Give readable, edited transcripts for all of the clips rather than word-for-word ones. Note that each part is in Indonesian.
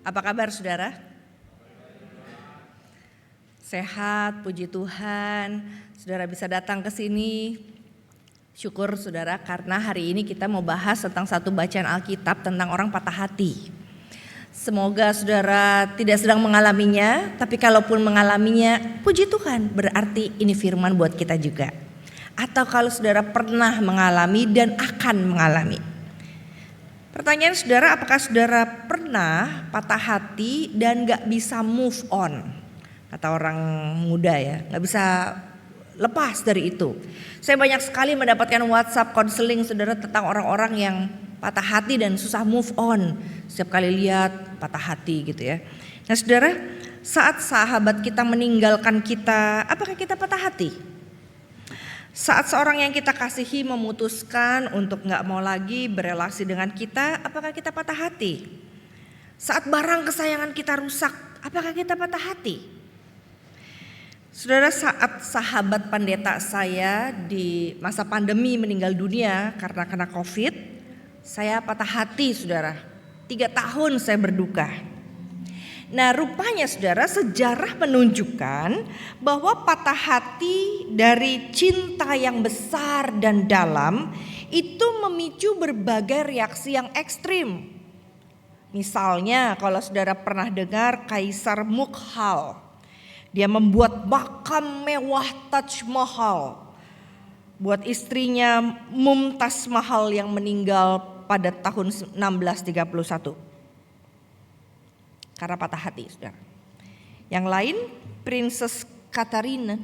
Apa kabar saudara? Sehat, puji Tuhan. Saudara bisa datang ke sini. Syukur saudara karena hari ini kita mau bahas tentang satu bacaan Alkitab tentang orang patah hati. Semoga saudara tidak sedang mengalaminya, tapi kalaupun mengalaminya, puji Tuhan, berarti ini firman buat kita juga. Atau kalau saudara pernah mengalami dan akan mengalami. Pertanyaan saudara, apakah saudara pernah patah hati dan gak bisa move on? Kata orang muda ya, gak bisa lepas dari itu. Saya banyak sekali mendapatkan WhatsApp counseling saudara tentang orang-orang yang patah hati dan susah move on. Setiap kali lihat patah hati gitu ya. Nah saudara, saat sahabat kita meninggalkan kita, apakah kita patah hati? Saat seorang yang kita kasihi memutuskan untuk gak mau lagi berelasi dengan kita, apakah kita patah hati? Saat barang kesayangan kita rusak, apakah kita patah hati? Saudara, saat sahabat pendeta saya di masa pandemi meninggal dunia karena kena COVID, saya patah hati saudara. 3 tahun saya berduka. Nah rupanya saudara, sejarah menunjukkan bahwa patah hati dari cinta yang besar dan dalam itu memicu berbagai reaksi yang ekstrim. Misalnya kalau saudara pernah dengar Kaisar Mughal, dia membuat makam mewah Taj Mahal buat istrinya Mumtaz Mahal yang meninggal pada tahun 1631. Karena patah hati saudara. Yang lain Princess Catherine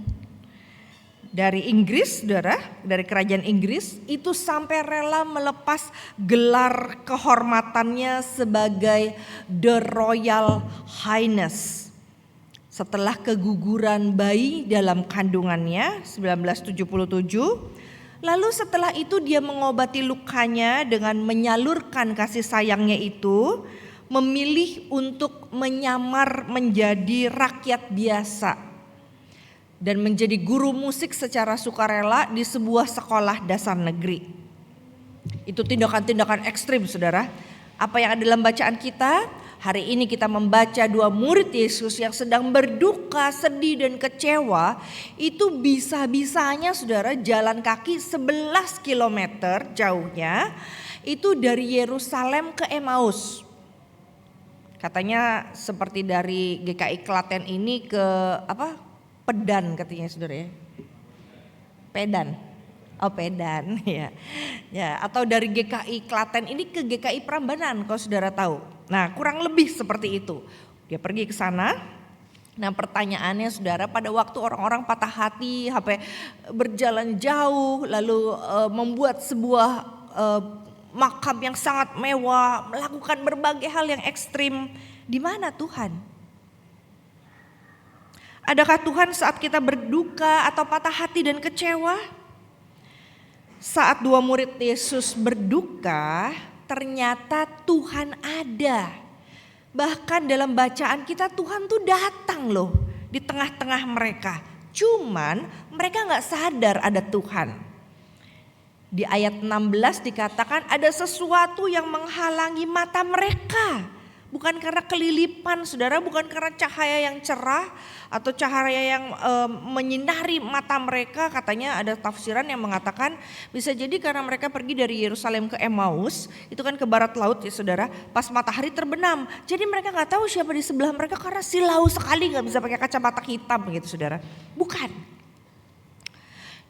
dari Inggris saudara, dari kerajaan Inggris itu sampai rela melepas gelar kehormatannya sebagai The Royal Highness setelah keguguran bayi dalam kandungannya 1977. Lalu setelah itu dia mengobati lukanya dengan menyalurkan kasih sayangnya itu, memilih untuk menyamar menjadi rakyat biasa dan menjadi guru musik secara sukarela di sebuah sekolah dasar negeri. Itu tindakan-tindakan ekstrim saudara. Apa yang ada dalam bacaan kita? Hari ini kita membaca 2 murid Yesus yang sedang berduka, sedih dan kecewa. Itu bisa-bisanya saudara jalan kaki 11 km jauhnya. Itu dari Yerusalem ke Emmaus. Katanya seperti dari GKI Klaten ini ke Pedan katanya saudara ya. Pedan. Oh Pedan ya. Ya, atau dari GKI Klaten ini ke GKI Prambanan kalau saudara tahu. Nah, kurang lebih seperti itu. Dia pergi ke sana. Nah, pertanyaannya saudara, pada waktu orang-orang patah hati, sampai berjalan jauh lalu membuat sebuah makam yang sangat mewah, melakukan berbagai hal yang ekstrim. Di mana Tuhan? Adakah Tuhan saat kita berduka atau patah hati dan kecewa? Saat 2 murid Yesus berduka, ternyata Tuhan ada. Bahkan dalam bacaan kita Tuhan tuh datang loh di tengah-tengah mereka. Cuman mereka gak sadar ada Tuhan. Di ayat 16 dikatakan ada sesuatu yang menghalangi mata mereka. Bukan karena kelilipan saudara, bukan karena cahaya yang cerah atau cahaya yang menyinari mata mereka. Katanya ada tafsiran yang mengatakan bisa jadi karena mereka pergi dari Yerusalem ke Emmaus, itu kan ke barat laut ya saudara, pas matahari terbenam. Jadi mereka gak tahu siapa di sebelah mereka karena silau sekali, gak bisa pakai kacamata hitam gitu saudara. Bukan.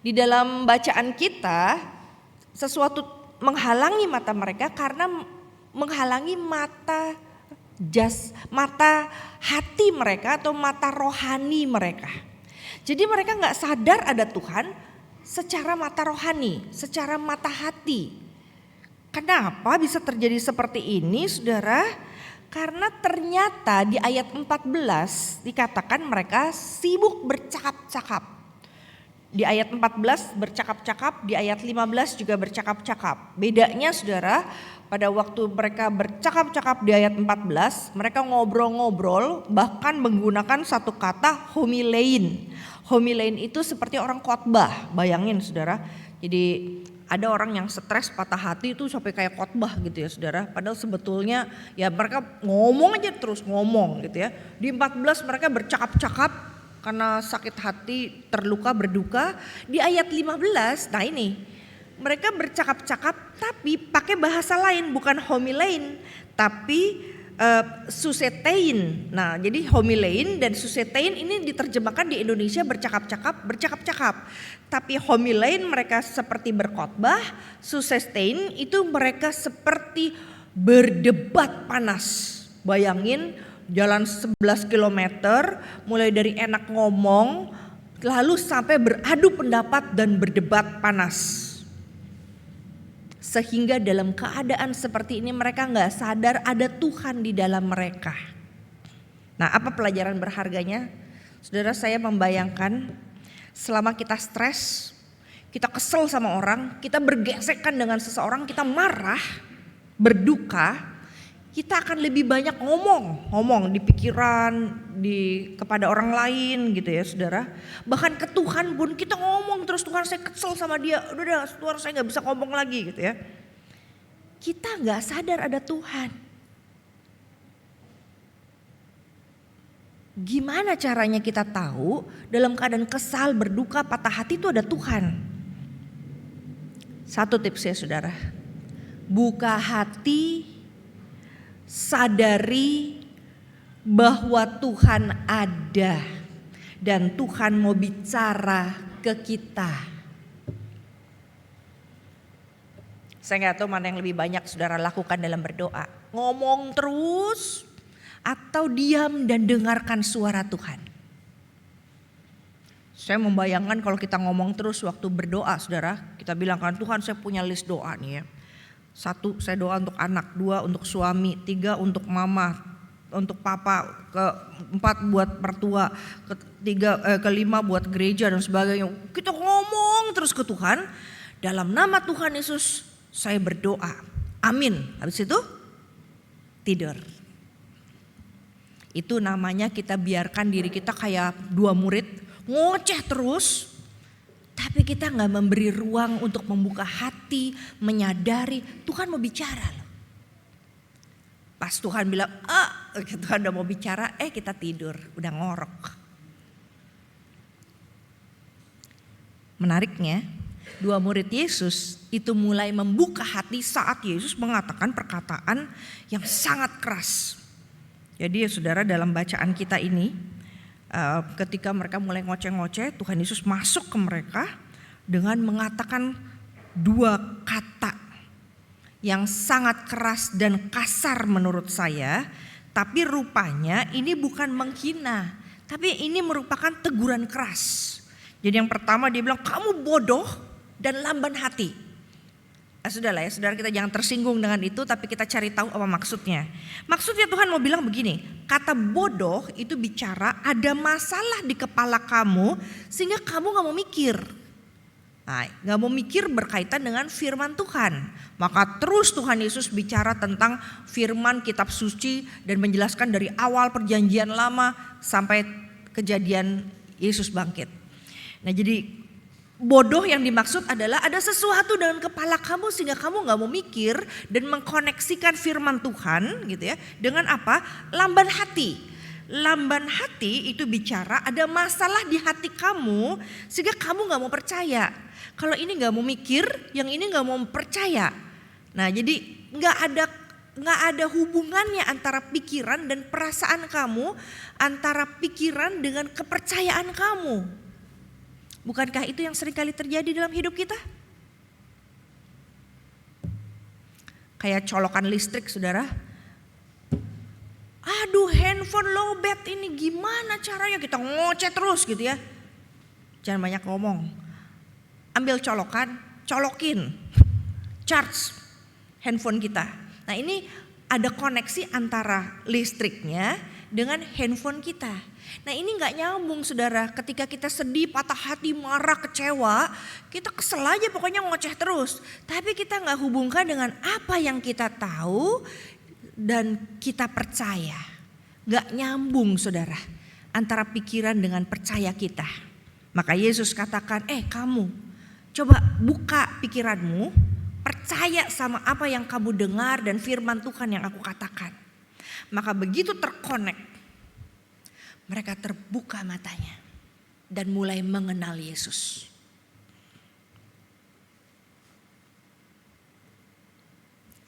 Di dalam bacaan kita sesuatu menghalangi mata mereka karena menghalangi mata hati mereka atau mata rohani mereka. Jadi mereka gak sadar ada Tuhan secara mata rohani, secara mata hati. Kenapa bisa terjadi seperti ini saudara? Karena ternyata di ayat 14 dikatakan mereka sibuk bercakap-cakap. Di ayat 14 bercakap-cakap, di ayat 15 juga bercakap-cakap. Bedanya saudara, pada waktu mereka bercakap-cakap di ayat 14, mereka ngobrol-ngobrol bahkan menggunakan satu kata homilein. Homilein itu seperti orang khotbah, bayangin saudara. Jadi ada orang yang stres patah hati itu sampai kayak khotbah gitu ya saudara. Padahal sebetulnya ya mereka ngomong aja terus ngomong gitu ya. Di 14 mereka bercakap-cakap karena sakit hati, terluka, berduka. Di ayat 15, nah ini mereka bercakap-cakap tapi pakai bahasa lain, bukan homilein tapi susetein. Nah, jadi homilein dan susetein ini diterjemahkan di Indonesia bercakap-cakap. Tapi homilein mereka seperti berkhotbah, susetein itu mereka seperti berdebat panas. Bayangin jalan 11 km mulai dari enak ngomong lalu sampai beradu pendapat dan berdebat panas. Sehingga dalam keadaan seperti ini mereka gak sadar ada Tuhan di dalam mereka. Nah, apa pelajaran berharganya? Saudara, saya membayangkan selama kita stres, kita kesel sama orang, kita bergesekan dengan seseorang, kita marah, berduka, kita akan lebih banyak ngomong di pikiran, kepada orang lain gitu ya saudara. Bahkan ke Tuhan pun kita ngomong terus, Tuhan saya kesel sama dia, udah Tuhan saya gak bisa ngomong lagi gitu ya. Kita gak sadar ada Tuhan. Gimana caranya kita tahu dalam keadaan kesal, berduka, patah hati itu ada Tuhan? Satu tips ya saudara, buka hati, sadari bahwa Tuhan ada dan Tuhan mau bicara ke kita. Saya gak tahu mana yang lebih banyak saudara lakukan dalam berdoa. Ngomong terus atau diam dan dengarkan suara Tuhan. Saya membayangkan kalau kita ngomong terus waktu berdoa saudara. Kita bilang kan Tuhan saya punya list doa nih ya. 1 saya doa untuk anak, 2 untuk suami, 3 untuk mama, untuk papa, 4 buat mertua, 5 buat gereja dan sebagainya. Kita ngomong terus ke Tuhan. Dalam nama Tuhan Yesus saya berdoa. Amin. Habis itu tidur. Itu namanya kita biarkan diri kita kayak 2 murid ngoceh terus. Tapi kita gak memberi ruang untuk membuka hati, menyadari Tuhan mau bicara loh. Pas Tuhan bilang, Tuhan udah mau bicara, kita tidur, udah ngorok. Menariknya, 2 murid Yesus itu mulai membuka hati saat Yesus mengatakan perkataan yang sangat keras. Jadi ya saudara, dalam bacaan kita ini, ketika mereka mulai ngoceh-ngoceh, Tuhan Yesus masuk ke mereka dengan mengatakan 2 kata yang sangat keras dan kasar menurut saya. Tapi rupanya ini bukan menghina, tapi ini merupakan teguran keras. Jadi yang pertama dia bilang, kamu bodoh dan lamban hati. Sudahlah ya saudara, kita jangan tersinggung dengan itu, tapi kita cari tahu apa maksudnya. Maksudnya Tuhan mau bilang begini, kata bodoh itu bicara ada masalah di kepala kamu sehingga kamu gak mau mikir. Nah, gak mau mikir berkaitan dengan firman Tuhan. Maka terus Tuhan Yesus bicara tentang firman kitab suci dan menjelaskan dari awal perjanjian lama sampai kejadian Yesus bangkit. Nah jadi bodoh yang dimaksud adalah ada sesuatu dalam kepala kamu sehingga kamu gak mau mikir dan mengkoneksikan firman Tuhan gitu ya. Dengan apa? Lamban hati. Lamban hati itu bicara ada masalah di hati kamu sehingga kamu gak mau percaya. Kalau ini gak mau mikir, yang ini gak mau percaya. Nah jadi gak ada hubungannya antara pikiran dan perasaan kamu, antara pikiran dengan kepercayaan kamu. Bukankah itu yang seringkali terjadi dalam hidup kita? Kayak colokan listrik saudara. Aduh handphone lowbat ini gimana caranya, kita ngoceh terus gitu ya. Jangan banyak ngomong. Ambil colokan, colokin, charge handphone kita. Nah ini ada koneksi antara listriknya dengan handphone kita. Nah ini gak nyambung saudara, ketika kita sedih, patah hati, marah, kecewa, kita kesel aja pokoknya ngoceh terus. Tapi kita gak hubungkan dengan apa yang kita tahu dan kita percaya. Gak nyambung saudara, antara pikiran dengan percaya kita. Maka Yesus katakan, kamu Coba buka pikiranmu, percaya sama apa yang kamu dengar dan firman Tuhan yang aku katakan. Maka begitu terkonek, mereka terbuka matanya dan mulai mengenal Yesus.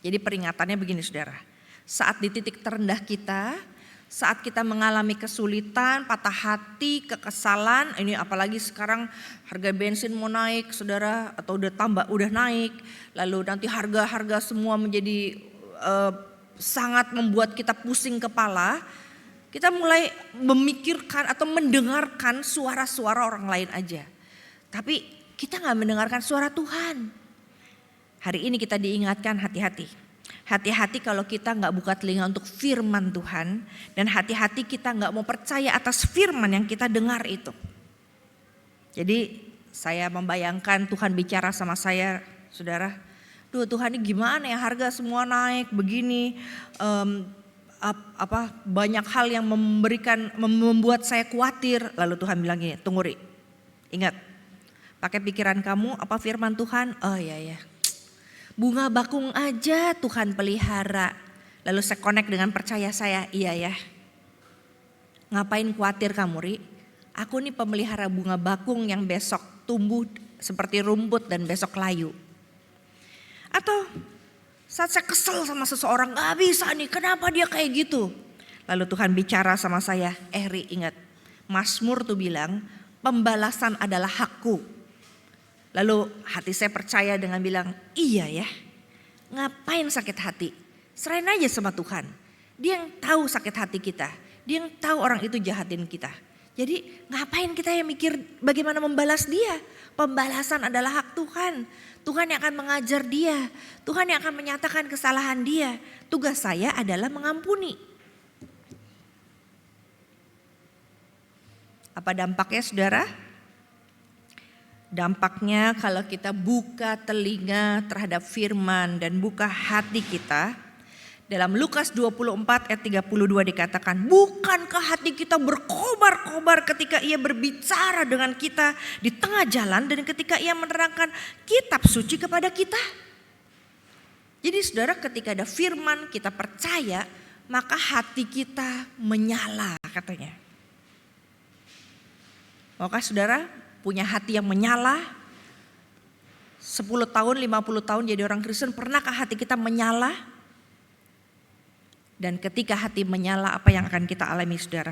Jadi peringatannya begini saudara, saat di titik terendah kita, saat kita mengalami kesulitan, patah hati, kekesalan, ini apalagi sekarang harga bensin mau naik saudara, atau udah naik, lalu nanti harga semua menjadi sangat membuat kita pusing kepala, kita mulai memikirkan atau mendengarkan suara-suara orang lain aja. Tapi kita gak mendengarkan suara Tuhan. Hari ini kita diingatkan hati-hati. Hati-hati kalau kita gak buka telinga untuk firman Tuhan. Dan hati-hati kita gak mau percaya atas firman yang kita dengar itu. Jadi saya membayangkan Tuhan bicara sama saya, saudara. Duh Tuhan ini gimana ya, harga semua naik begini. Banyak hal yang membuat saya khawatir. Lalu Tuhan bilang gini, tunggu Ri, ingat pakai pikiran kamu apa firman Tuhan. Oh iya ya, bunga bakung aja Tuhan pelihara. Lalu saya connect dengan percaya saya, iya ya, ngapain khawatir kamu Ri, aku nih pemelihara bunga bakung yang besok tumbuh seperti rumput dan besok layu. Atau saat saya kesel sama seseorang, gak bisa nih, kenapa dia kayak gitu. Lalu Tuhan bicara sama saya, Ri ingat, Mazmur tuh bilang, pembalasan adalah hakku. Lalu hati saya percaya dengan bilang, iya ya, ngapain sakit hati, serahin aja sama Tuhan. Dia yang tahu sakit hati kita, dia yang tahu orang itu jahatin kita. Jadi ngapain kita yang mikir bagaimana membalas dia. Pembalasan adalah hak Tuhan. Tuhan yang akan mengajar dia, Tuhan yang akan menyatakan kesalahan dia. Tugas saya adalah mengampuni. Apa dampaknya saudara? Dampaknya kalau kita buka telinga terhadap firman dan buka hati kita. Dalam Lukas 24 ayat 32 dikatakan, bukankah hati kita berkobar-kobar ketika ia berbicara dengan kita di tengah jalan dan ketika ia menerangkan kitab suci kepada kita. Jadi saudara, ketika ada firman kita percaya, maka hati kita menyala katanya. Maukah saudara punya hati yang menyala? 10 tahun, 50 tahun jadi orang Kristen, pernahkah hati kita menyala? Dan ketika hati menyala, apa yang akan kita alami saudara?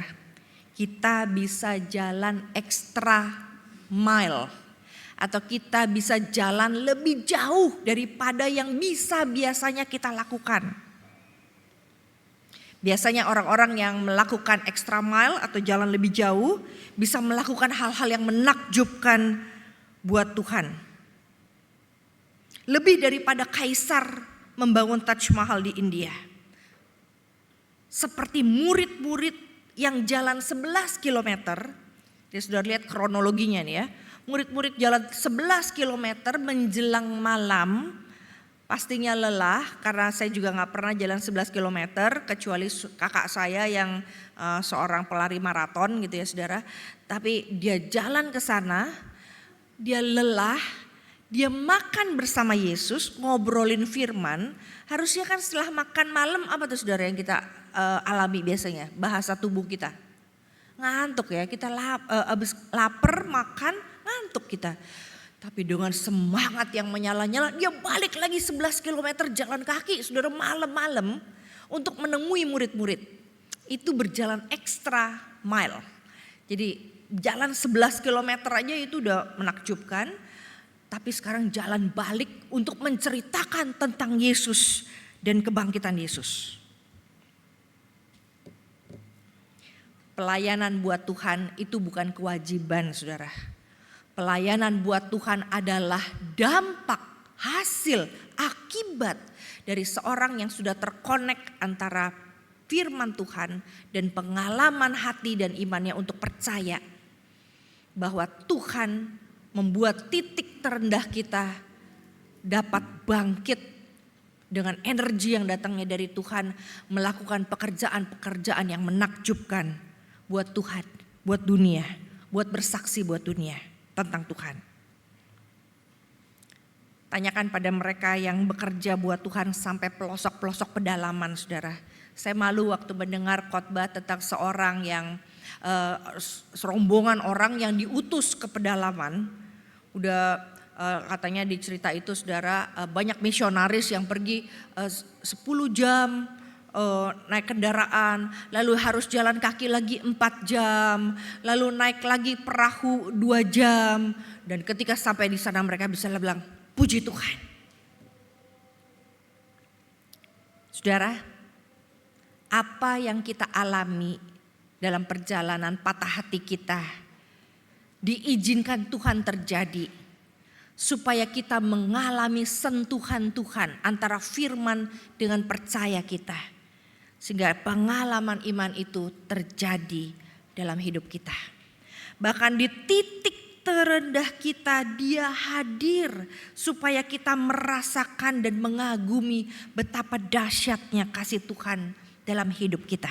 Kita bisa jalan extra mile. Atau kita bisa jalan lebih jauh daripada yang bisa biasanya kita lakukan. Biasanya orang-orang yang melakukan extra mile atau jalan lebih jauh bisa melakukan hal-hal yang menakjubkan buat Tuhan. Lebih daripada kaisar membangun Taj Mahal di India. Seperti murid-murid yang jalan 11 km. Ya sudah lihat kronologinya nih ya. Murid-murid jalan 11 km menjelang malam. Pastinya lelah karena saya juga gak pernah jalan 11 km. Kecuali kakak saya yang seorang pelari maraton gitu ya saudara. Tapi dia jalan ke sana, dia lelah, dia makan bersama Yesus, ngobrolin firman. Harusnya kan setelah makan malam apa tuh saudara yang kita alami biasanya, bahasa tubuh kita? Ngantuk ya, kita habis lapar makan ngantuk kita. Tapi dengan semangat yang menyala-nyala dia balik lagi 11 km jalan kaki saudara malam-malam untuk menemui murid-murid. Itu berjalan extra mile. Jadi jalan 11 km aja itu udah menakjubkan. Tapi sekarang jalan balik untuk menceritakan tentang Yesus dan kebangkitan Yesus. Pelayanan buat Tuhan itu bukan kewajiban saudara. Pelayanan buat Tuhan adalah dampak, hasil, akibat dari seorang yang sudah terkonek antara firman Tuhan dan pengalaman hati dan imannya untuk percaya bahwa Tuhan membuat titik terendah kita dapat bangkit dengan energi yang datangnya dari Tuhan, melakukan pekerjaan-pekerjaan yang menakjubkan buat Tuhan, buat dunia, buat bersaksi buat dunia tentang Tuhan. Tanyakan pada mereka yang bekerja buat Tuhan sampai pelosok-pelosok pedalaman, saudara. Saya malu waktu mendengar khotbah tentang seorang yang serombongan orang yang diutus ke pedalaman. Katanya di cerita itu, saudara, banyak misionaris yang pergi 10 jam naik kendaraan, lalu harus jalan kaki lagi 4 jam, lalu naik lagi perahu 2 jam. Dan ketika sampai di sana mereka bisa bilang, puji Tuhan. Saudara, apa yang kita alami dalam perjalanan patah hati kita diizinkan Tuhan terjadi supaya kita mengalami sentuhan Tuhan antara firman dengan percaya kita, sehingga pengalaman iman itu terjadi dalam hidup kita. Bahkan di titik terendah kita Dia hadir supaya kita merasakan dan mengagumi betapa dahsyatnya kasih Tuhan dalam hidup kita.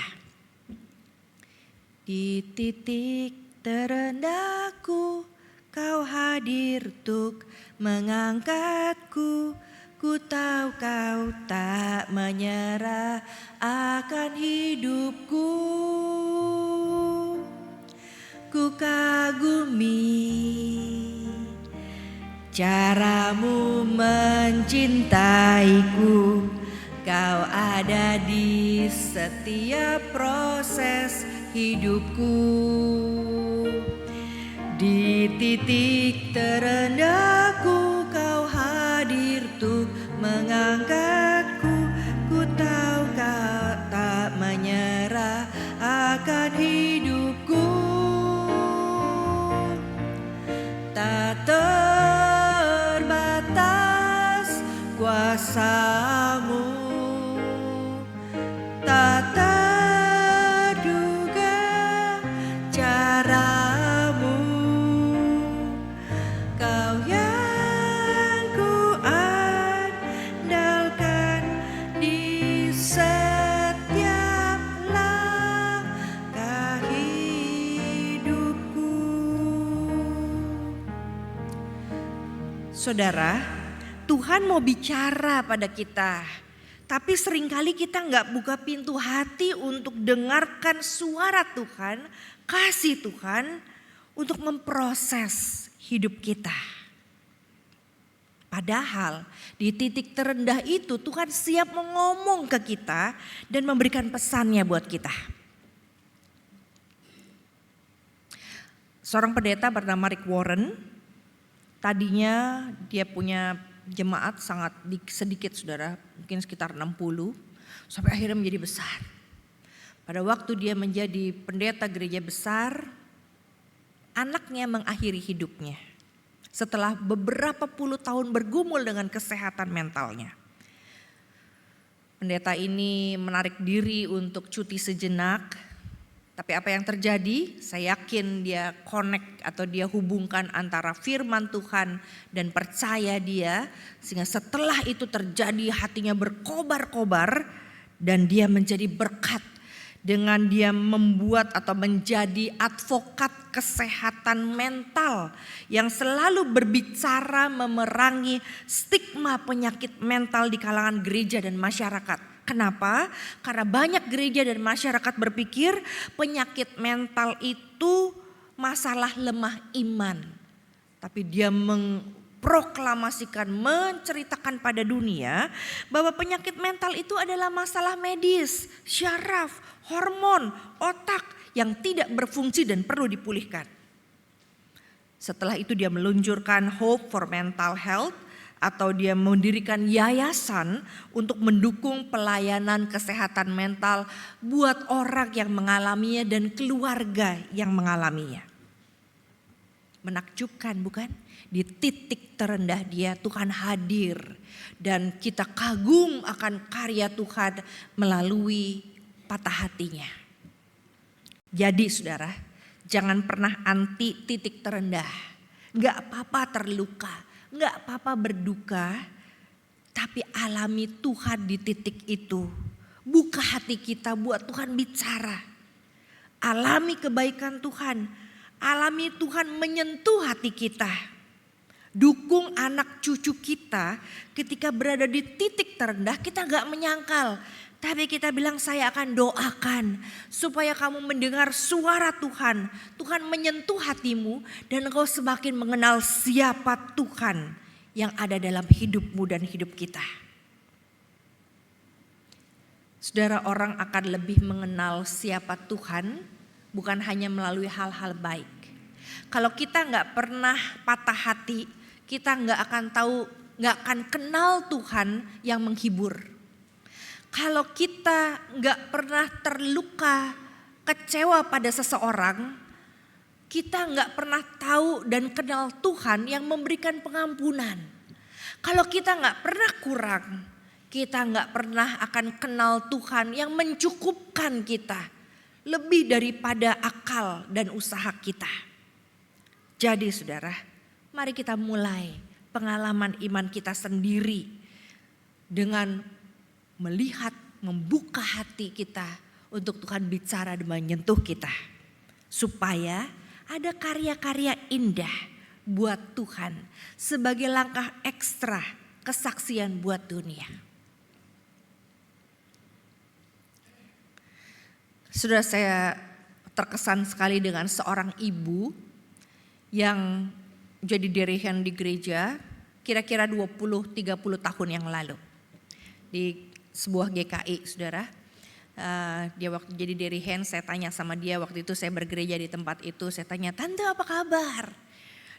Di titik terendahku Kau hadir untuk mengangkatku. Ku tahu Kau tak menyerah akan hidupku. Ku kagumi caramu mencintaiku. Kau ada di setiap proses hidupku. Di titik terendahku Kau hadir untuk mengangkatku. Ku tahu Kau tak menyerah akan hidupku. Tak terbatas kuasa-Mu, tak terduga cara-Mu. Kau yang ku andalkan di setiap langkah hidupku. Saudara, Tuhan mau bicara pada kita, tapi seringkali kita nggak buka pintu hati untuk dengarkan suara Tuhan, kasih Tuhan untuk memproses hidup kita. Padahal di titik terendah itu Tuhan siap mengomong ke kita dan memberikan pesannya buat kita. Seorang pendeta bernama Rick Warren, tadinya dia punya jemaat sangat sedikit, saudara, mungkin sekitar 60, sampai akhirnya menjadi besar. Pada waktu dia menjadi pendeta gereja besar, anaknya mengakhiri hidupnya setelah beberapa puluh tahun bergumul dengan kesehatan mentalnya. Pendeta ini menarik diri untuk cuti sejenak. Tapi apa yang terjadi? Saya yakin dia connect atau dia hubungkan antara firman Tuhan dan percaya dia. Sehingga setelah itu terjadi hatinya berkobar-kobar dan dia menjadi berkat. Dengan dia membuat atau menjadi advokat kesehatan mental yang selalu berbicara memerangi stigma penyakit mental di kalangan gereja dan masyarakat. Kenapa? Karena banyak gereja dan masyarakat berpikir penyakit mental itu masalah lemah iman. Tapi dia memproklamasikan, menceritakan pada dunia bahwa penyakit mental itu adalah masalah medis, syaraf, hormon, otak yang tidak berfungsi dan perlu dipulihkan. Setelah itu dia meluncurkan Hope for Mental Health, atau dia mendirikan yayasan untuk mendukung pelayanan kesehatan mental buat orang yang mengalaminya dan keluarga yang mengalaminya. Menakjubkan, bukan? Di titik terendah dia Tuhan hadir dan kita kagum akan karya Tuhan melalui patah hatinya. Jadi saudara, jangan pernah anti titik terendah. Gak apa-apa terluka, gak apa-apa berduka, tapi alami Tuhan di titik itu. Buka hati kita buat Tuhan bicara. Alami kebaikan Tuhan, alami Tuhan menyentuh hati kita. Dukung anak cucu kita ketika berada di titik terendah, kita gak menyangkal. Tapi kita bilang, saya akan doakan supaya kamu mendengar suara Tuhan. Tuhan menyentuh hatimu dan engkau semakin mengenal siapa Tuhan yang ada dalam hidupmu dan hidup kita. Saudara, orang akan lebih mengenal siapa Tuhan bukan hanya melalui hal-hal baik. Kalau kita gak pernah patah hati, kita gak akan kenal Tuhan yang menghibur. Kalau kita gak pernah terluka, kecewa pada seseorang, kita gak pernah tahu dan kenal Tuhan yang memberikan pengampunan. Kalau kita gak pernah kurang, kita gak pernah akan kenal Tuhan yang mencukupkan kita lebih daripada akal dan usaha kita. Jadi saudara, mari kita mulai pengalaman iman kita sendiri dengan melihat, membuka hati kita untuk Tuhan bicara dan menyentuh kita. Supaya ada karya-karya indah buat Tuhan sebagai langkah ekstra kesaksian buat dunia. Sudah saya terkesan sekali dengan seorang ibu yang jadi dirihen di gereja kira-kira 20-30 tahun yang lalu. Di sebuah GKI, saudara. Dia waktu jadi dirihen, saya tanya sama dia, waktu itu saya bergereja di tempat itu, saya tanya, "Tante apa kabar?"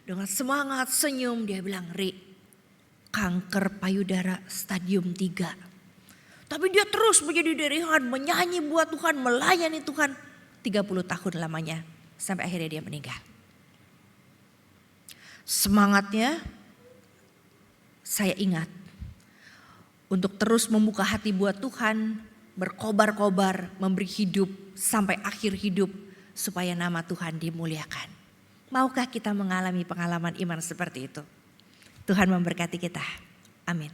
Dengan semangat senyum dia bilang, "Ri, kanker payudara stadium 3. Tapi dia terus menjadi dirihen, menyanyi buat Tuhan, melayani Tuhan 30 tahun lamanya sampai akhirnya dia meninggal." Semangatnya saya ingat untuk terus membuka hati buat Tuhan, berkobar-kobar, memberi hidup sampai akhir hidup supaya nama Tuhan dimuliakan. Maukah kita mengalami pengalaman iman seperti itu? Tuhan memberkati kita. Amin.